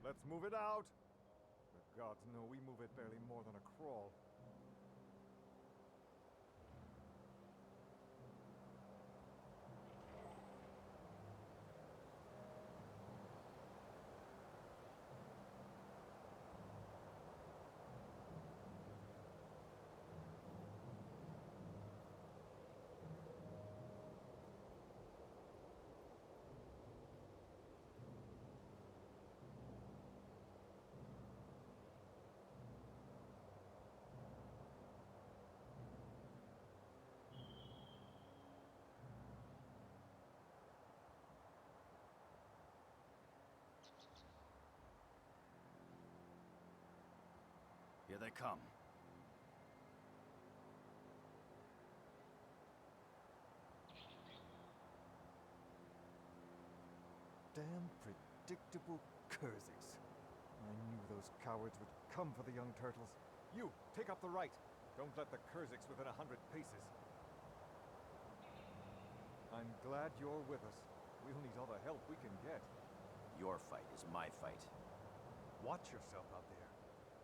Let's move it out. The gods know we move it barely more than a crawl. Here they come. Damn predictable Kurziks. I knew those cowards would come for the young turtles. You, take up the right. Don't let the Kurziks within 100 paces. I'm glad you're with us. We'll need all the help we can get. Your fight is my fight. Watch yourself out there.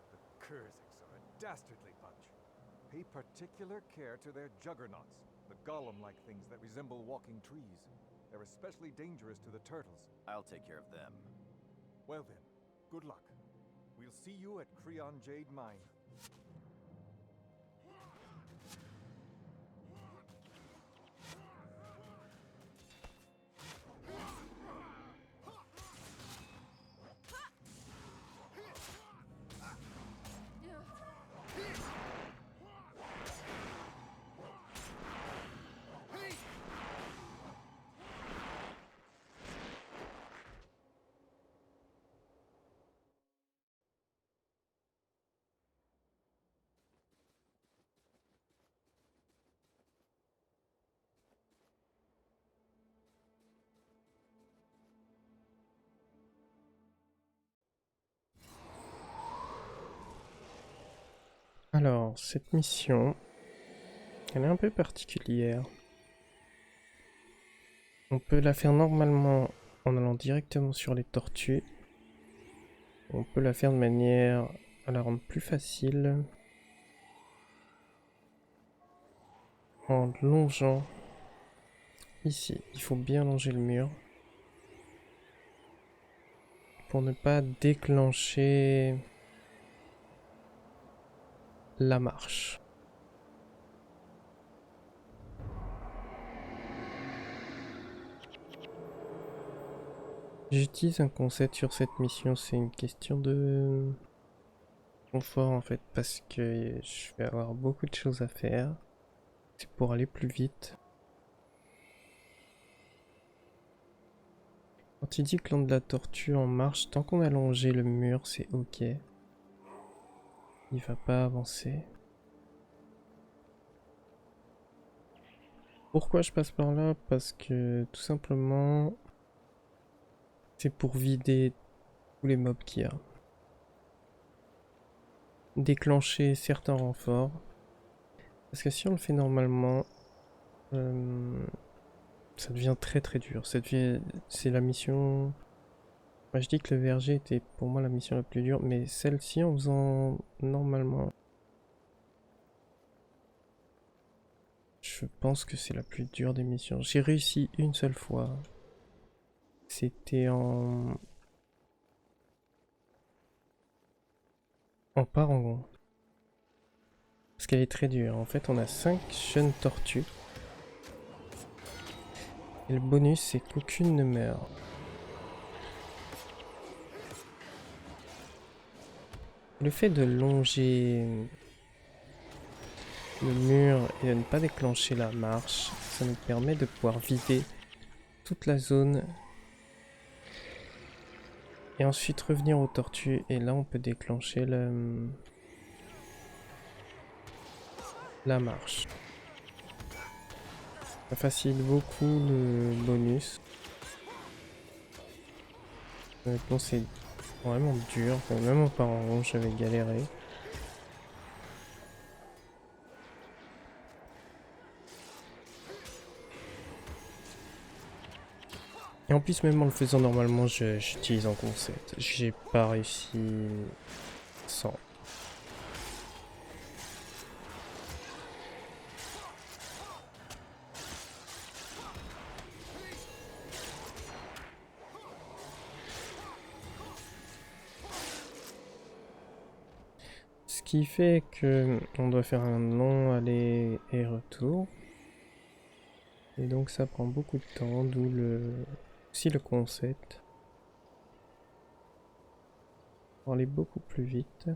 The Kurziks are a dastardly bunch. Pay particular care to their juggernauts, the golem-like things that resemble walking trees. They're especially dangerous to the turtles. I'll take care of them. Well then, good luck. We'll see you at Creon Jade Mine. Alors, cette mission, elle est un peu particulière. On peut la faire normalement en allant directement sur les tortues. On peut la faire de manière à la rendre plus facile en longeant ici. Il faut bien longer le mur pour ne pas déclencher la marche. J'utilise un concept sur cette mission, c'est une question de confort en fait, parce que je vais avoir beaucoup de choses à faire. C'est pour aller plus vite. Quand il dit clan de la tortue en marche, tant qu'on a longé le mur, c'est ok. Il va pas avancer. Pourquoi je passe par là? Parce que tout simplement, c'est pour vider tous les mobs qu'il y a. Déclencher certains renforts. Parce que si on le fait normalement, ça devient très très dur. C'est la mission... Moi, je dis que le verger était pour moi la mission la plus dure, mais celle-ci en faisant normalement, je pense que c'est la plus dure des missions. J'ai réussi une seule fois. C'était en parangon. Parce qu'elle est très dure. En fait, on a 5 jeunes tortues. Et le bonus, c'est qu'aucune ne meurt. Le fait de longer le mur et de ne pas déclencher la marche, ça nous permet de pouvoir vider toute la zone et ensuite revenir aux tortues. Et là, on peut déclencher la marche. Ça facilite beaucoup le bonus. Bon, c'est vraiment dur, même en parangon, j'avais galéré. Et en plus, même en le faisant normalement, j'utilise en concept. J'ai pas réussi sans. Ce qui fait que on doit faire un long aller et retour. Et donc ça prend beaucoup de temps, d'où aussi le concept. Pour aller beaucoup plus vite.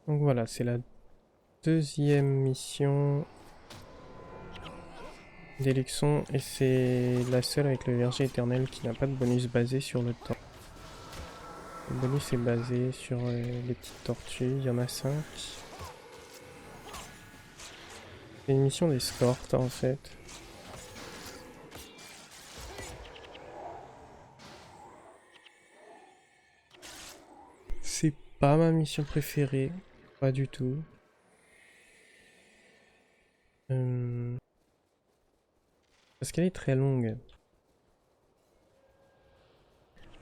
Donc voilà, c'est la deuxième mission d'Elixon et c'est la seule avec le verger éternel qui n'a pas de bonus basé sur le temps. Le bonus est basé sur les petites tortues, il y en a 5. C'est une mission d'escorte en fait. C'est pas ma mission préférée, pas du tout. Parce qu'elle est très longue.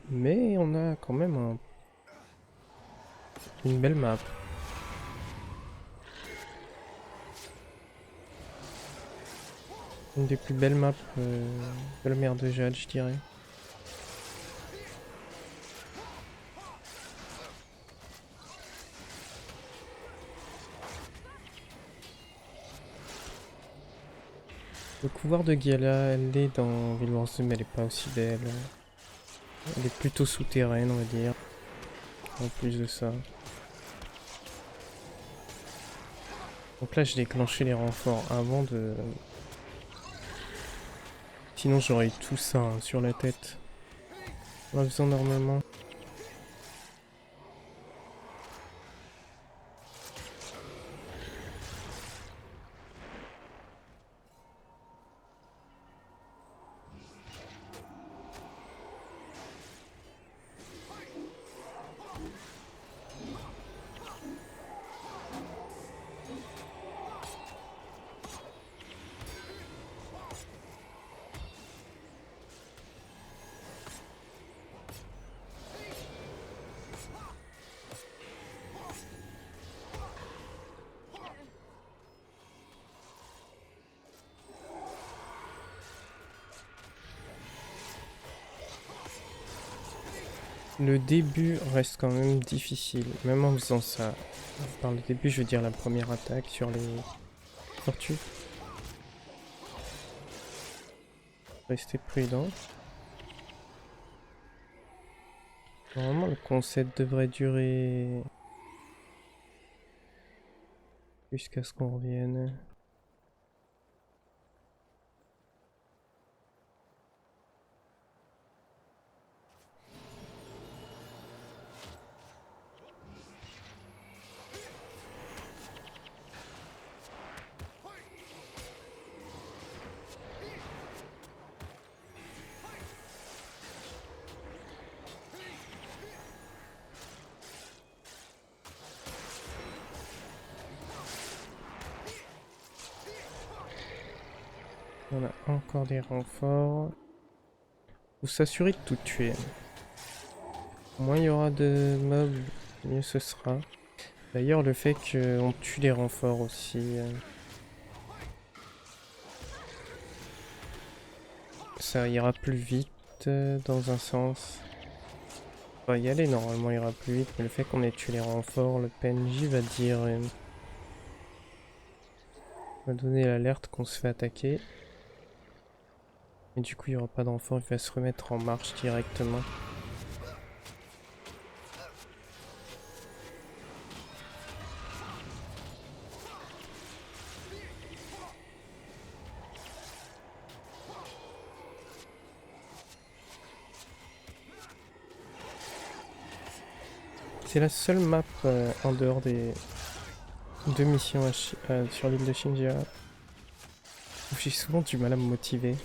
Mais on a quand même une belle map. Une des plus belles maps de la mer de Jade, je dirais. Le couloir de Gala, elle est dans Guild Wars 2, mais elle est pas aussi belle. Elle est plutôt souterraine, on va dire. En plus de ça. Donc là, j'ai déclenché les renforts avant de... Sinon, j'aurais eu tout ça hein, sur la tête. En faisant normalement. Le début reste quand même difficile, même en faisant ça. Par le début, je veux dire la première attaque sur les tortues. Restez prudent. Normalement, le concept devrait durer jusqu'à ce qu'on revienne. On a encore des renforts. Faut s'assurer de tout tuer. Moins il y aura de mobs, mieux ce sera. D'ailleurs, le fait qu'on tue les renforts aussi, ça ira plus vite dans un sens. On va y aller, normalement il ira plus vite, mais le fait qu'on ait tué les renforts, le PNJ va dire... va donner l'alerte qu'on se fait attaquer. Et du coup il n'y aura pas d'enfant, il va se remettre en marche directement. C'est la seule map en dehors des deux missions sur l'île de Shinja où j'ai souvent du mal à me motiver.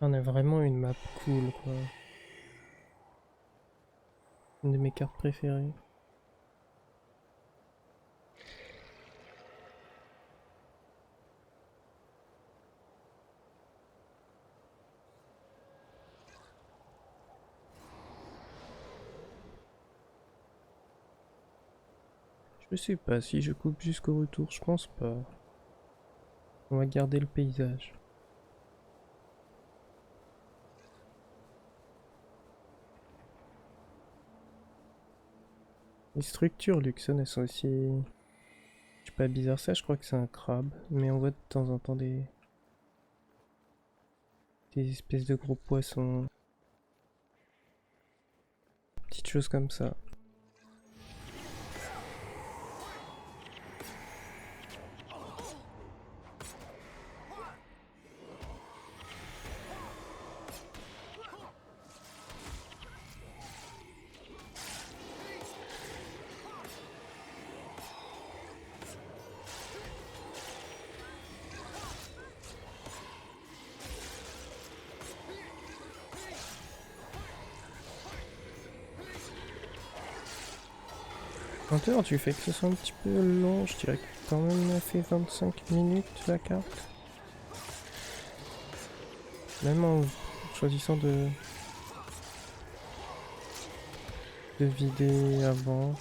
On a vraiment une map cool quoi. Une de mes cartes préférées. Je sais pas si je coupe jusqu'au retour, je pense pas. On va garder le paysage. Les structures Luxon, elles sont aussi... Je sais pas, bizarre ça, je crois que c'est un crabe. Mais on voit de temps en temps des espèces de gros poissons. Petites choses comme ça. Hunter, tu fais que ce soit un petit peu long, je dirais que quand même a fait 25 minutes la carte. Même en choisissant de vider avant.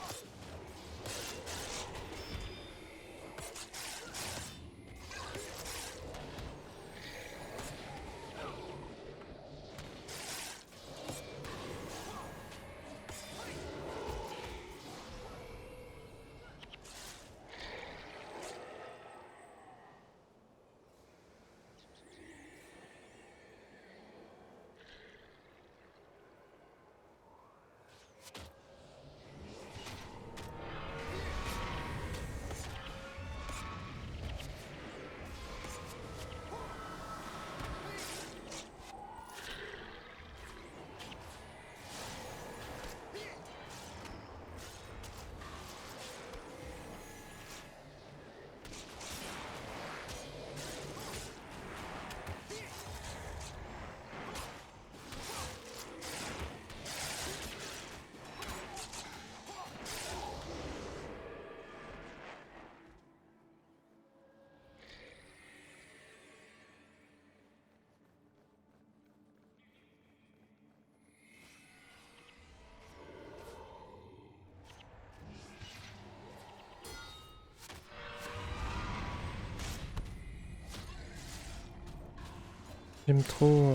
J'aime trop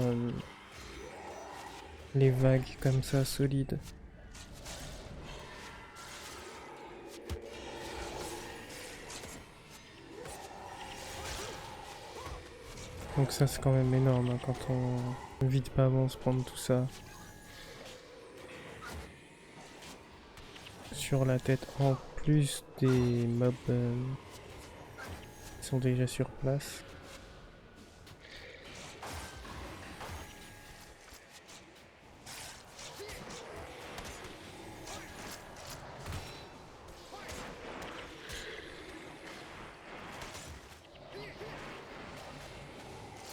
les vagues comme ça, solides. Donc ça c'est quand même énorme hein, quand on vide pas avant se prendre tout ça sur la tête en plus des mobs qui sont déjà sur place.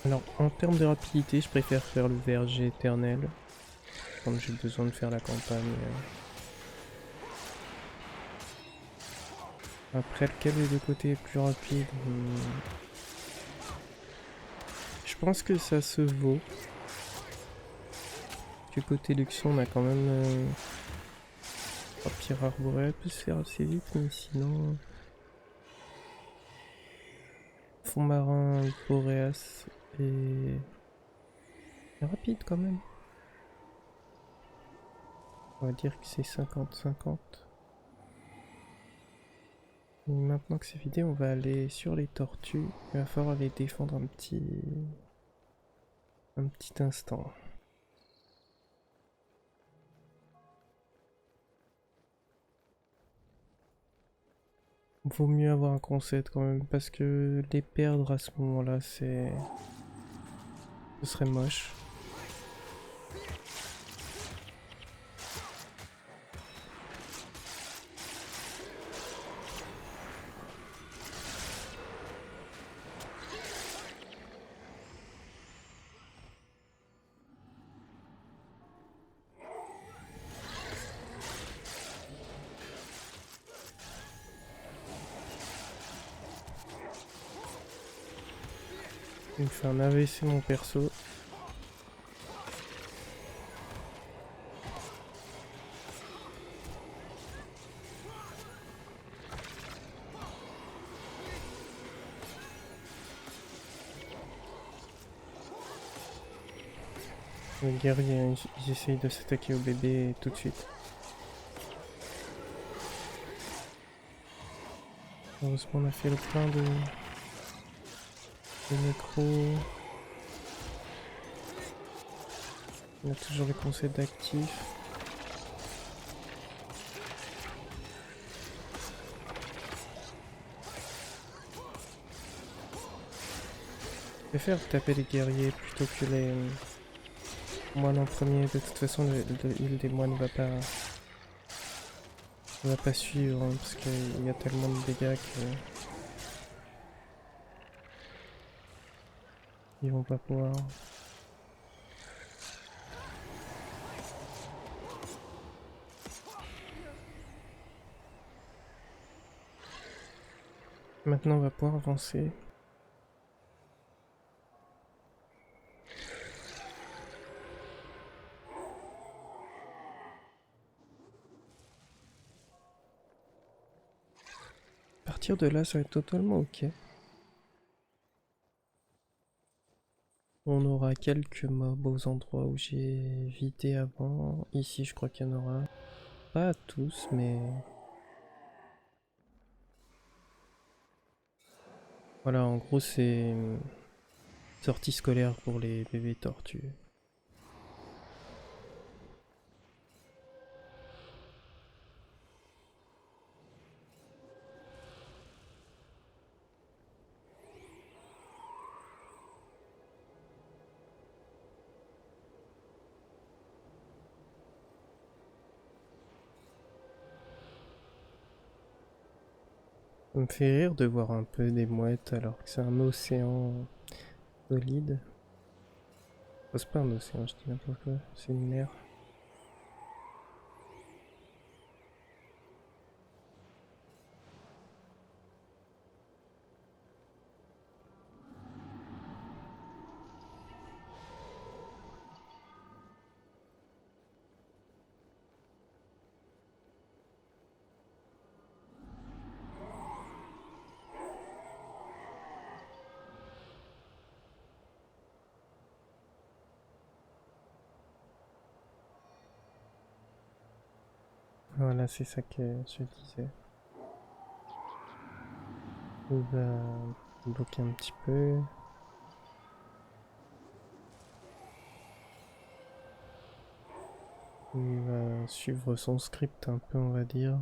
Alors en termes de rapidité, je préfère faire le verger éternel quand j'ai besoin de faire la campagne. Après lequel des deux côtés est plus rapide Je pense que ça se vaut. Du côté Luxon, on a quand même Pierre Arboréal peut se faire assez vite, mais sinon fond marin Boréas est rapide quand même. On va dire que c'est 50-50. Maintenant que c'est vidé, on va aller sur les tortues. Il va falloir les défendre un petit instant. Vaut mieux avoir un concept quand même, parce que les perdre à ce moment-là, ce serait moche. Il me fait un AVC mon perso. Les guerriers, ils essayent de s'attaquer au bébé tout de suite. Heureusement on a fait le plein de nécros. On a toujours les conseils d'actifs. Je préfère taper les guerriers plutôt que les moines en premier. De toute façon le heal des moines va pas suivre hein, parce qu'il y a tellement de dégâts que ils vont pas pouvoir. Maintenant on va pouvoir avancer. À partir de là ça va être totalement ok. On aura quelques mobs aux endroits où j'ai vidé avant. Ici je crois qu'il y en aura. Pas tous mais... Voilà en gros c'est... sortie scolaire pour les bébés tortues. Ça me fait rire de voir un peu des mouettes alors que c'est un océan solide. Enfin, c'est pas un océan, je dis n'importe quoi, c'est une mer. Voilà, c'est ça que je disais. On va bloquer un petit peu. Il va suivre son script un peu, on va dire.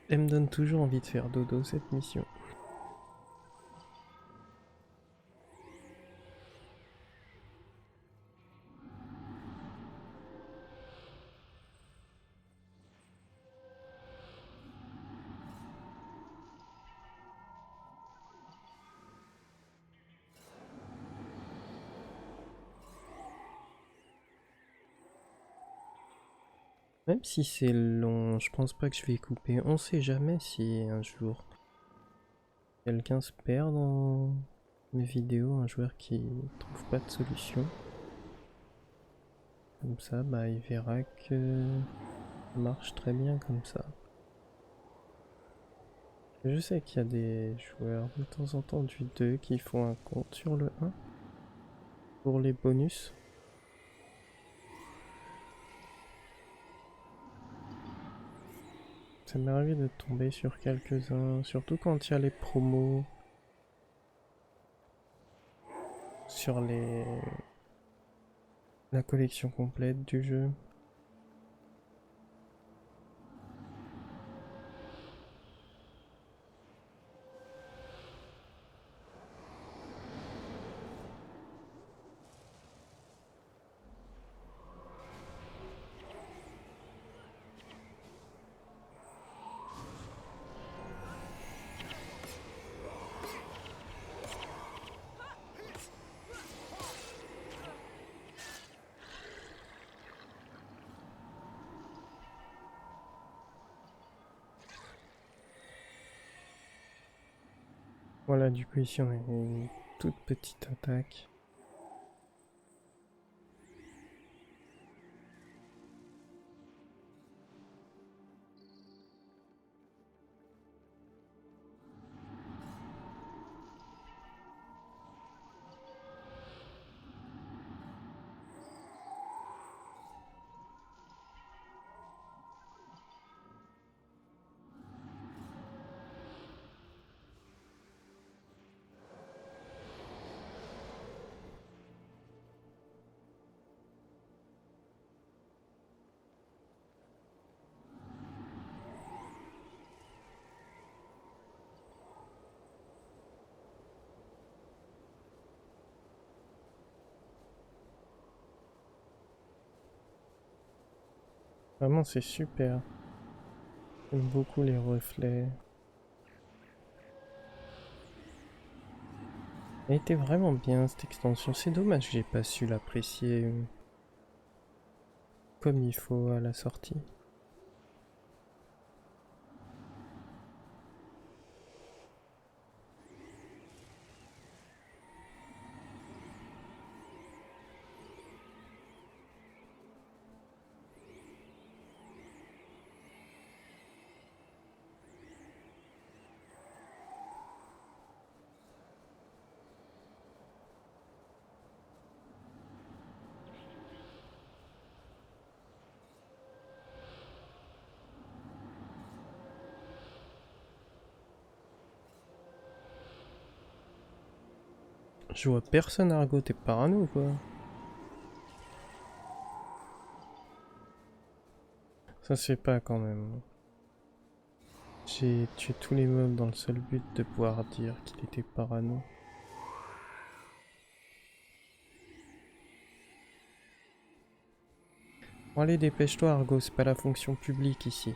Elle me donne toujours envie de faire dodo cette mission. Même si c'est long, je pense pas que je vais couper. On sait jamais si un jour quelqu'un se perd dans mes vidéos, un joueur qui trouve pas de solution. Comme ça, bah il verra que ça marche très bien comme ça. Je sais qu'il y a des joueurs de temps en temps du 2 qui font un compte sur le 1 pour les bonus. Ça m'est arrivé de tomber sur quelques-uns, surtout quand il y a les promos sur la collection complète du jeu. Voilà, du coup ici on a une toute petite attaque. Vraiment c'est super. J'aime beaucoup les reflets. Elle était vraiment bien cette extension. C'est dommage que j'ai pas su l'apprécier comme il faut à la sortie. Je vois personne Argo, t'es parano ou quoi? Ça se fait pas quand même. J'ai tué tous les mobs dans le seul but de pouvoir dire qu'il était parano. Bon allez, dépêche-toi Argo, c'est pas la fonction publique ici.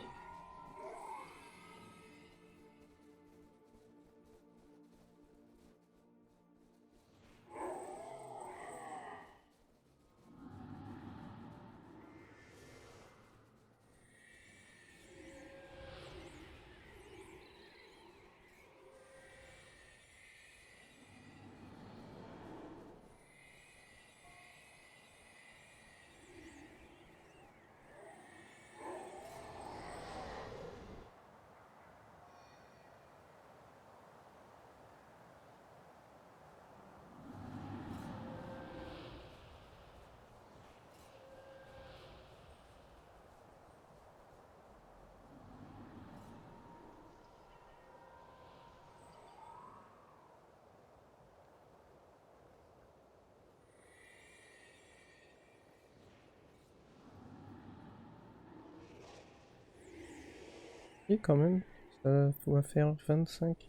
Et quand même, ça va faire 25,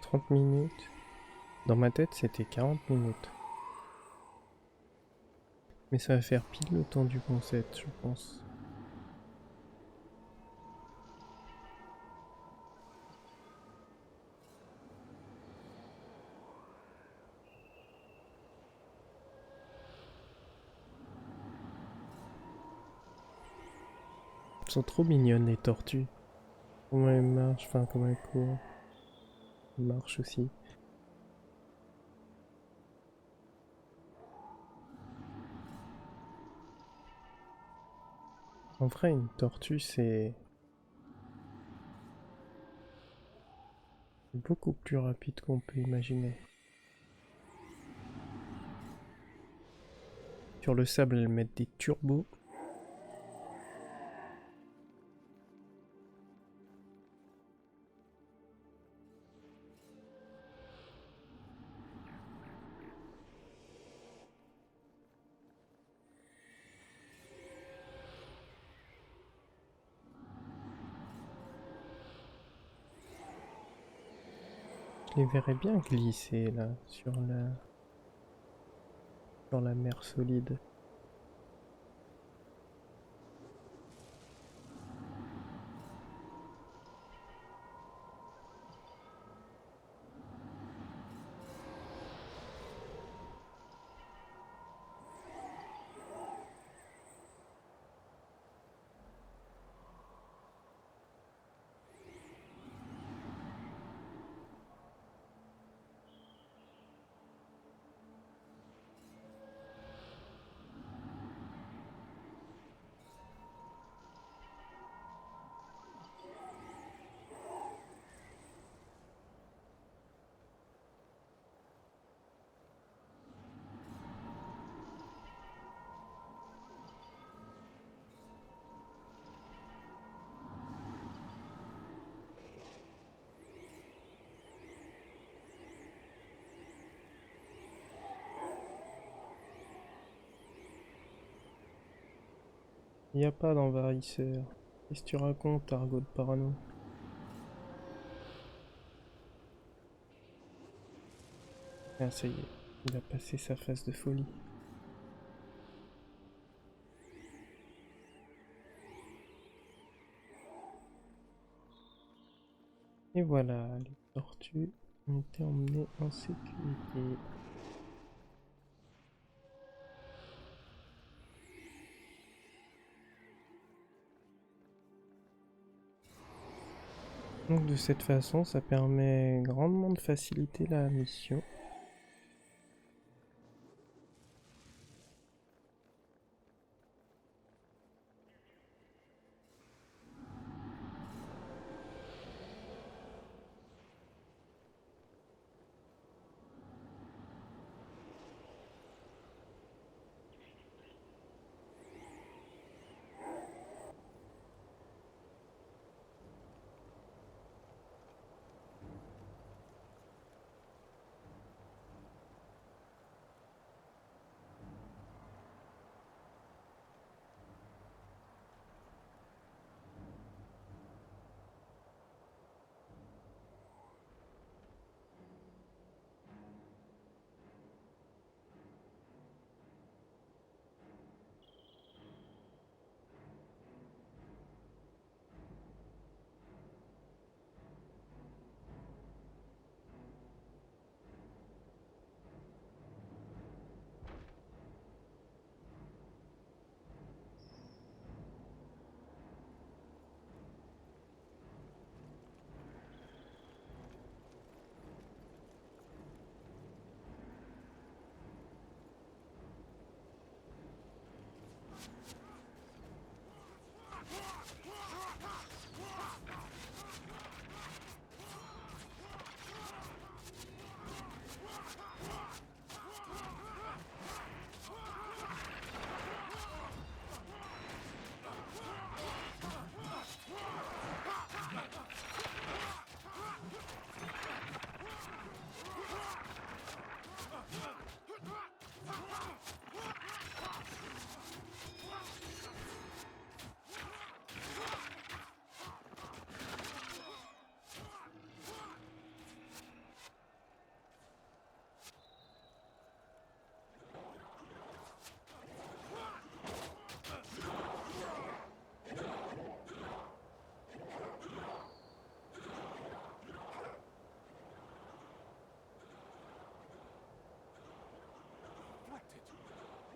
30 minutes. Dans ma tête, c'était 40 minutes. Mais ça va faire pile le temps du concept, je pense. Elles sont trop mignonnes les tortues. Comment elles marchent, enfin comment elles courent. Elles marchent aussi. En vrai, une tortue, c'est beaucoup plus rapide qu'on peut imaginer. Sur le sable, elles mettent des turbos. Je les verrais bien glisser là, sur la mer solide. Y a pas d'envahisseur. Qu'est-ce que tu racontes, Argot de parano? Ah, ça y est, il a passé sa phase de folie. Et voilà, les tortues ont été emmenées en sécurité. Donc de cette façon, ça permet grandement de faciliter la mission.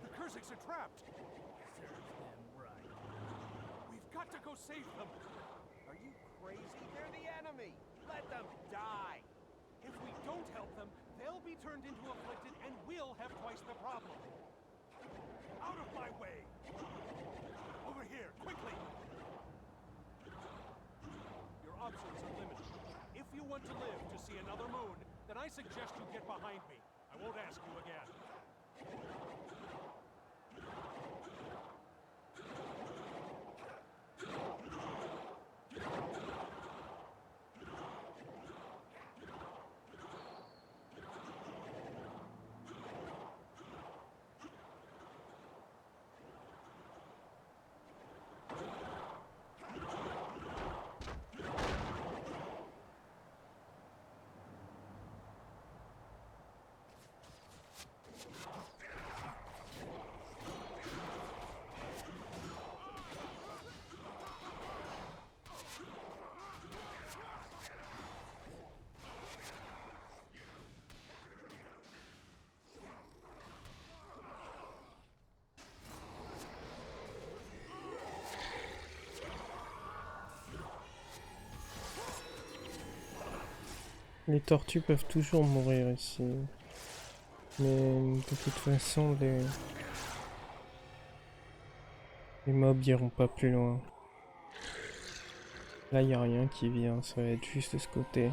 The Kurziks are trapped! Serves them right. We've got to go save them! Are you crazy? They're the enemy! Let them die! If we don't help them, they'll be turned into afflicted and we'll have twice the problem. Out of my way! Over here, quickly! Your options are limited. If you want to live to see another moon, then I suggest you get behind me. I won't ask you again. Les tortues peuvent toujours mourir ici. Mais de toute façon, les mobs iront pas plus loin. Là, y a rien qui vient, ça va être juste de ce côté.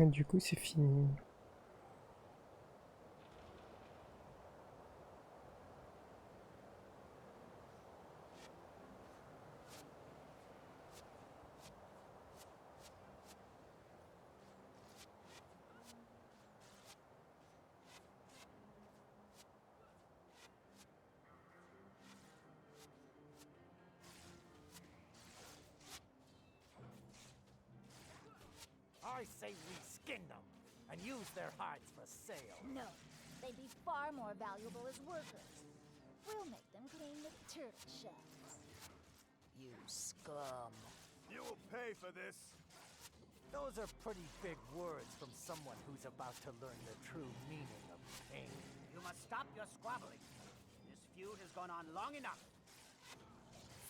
Et du coup, c'est fini. I say we skin them and use their hides for sale. No, they'd be far more valuable as workers. We'll make them clean the turtle shells. You scum. You'll pay for this. Those are pretty big words from someone who's about to learn the true meaning of pain. You must stop your squabbling. This feud has gone on long enough.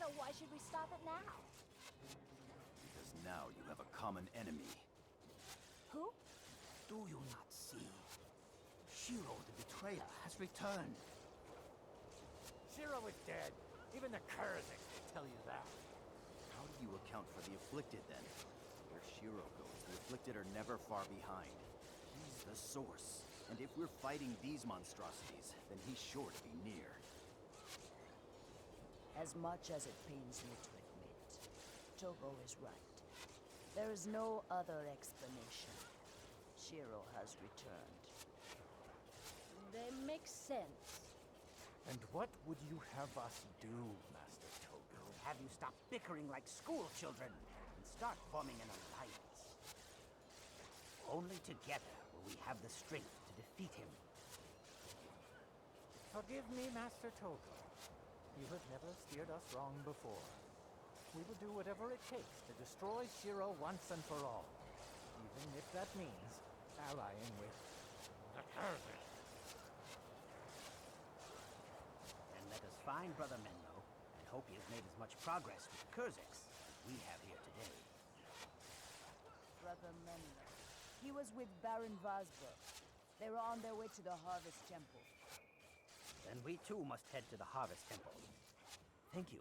So why should we stop it now? Because now you have a common enemy. Who? Do you not see? Shiro the betrayer has returned. Shiro is dead. Even the Kurzik will tell you that. How do you account for the Afflicted then? Where Shiro goes, the Afflicted are never far behind. He's the source. And if we're fighting these monstrosities, then he's sure to be near. As much as it pains me to admit, Togo is right. There is no other explanation. Shiro has returned. They make sense. And what would you have us do, Master Togo? Have you stop bickering like school children and start forming an alliance? Only together will we have the strength to defeat him. Forgive me, Master Togo. You have never steered us wrong before. We will do whatever it takes to destroy Shiro once and for all. Even if that means allying with the Kurzik. Then let us find Brother Menlo and hope he has made as much progress with the Kurziks as we have here today. Brother Menlo. He was with Baron Vazberg. They were on their way to the Harvest Temple. Then we too must head to the Harvest Temple. Thank you.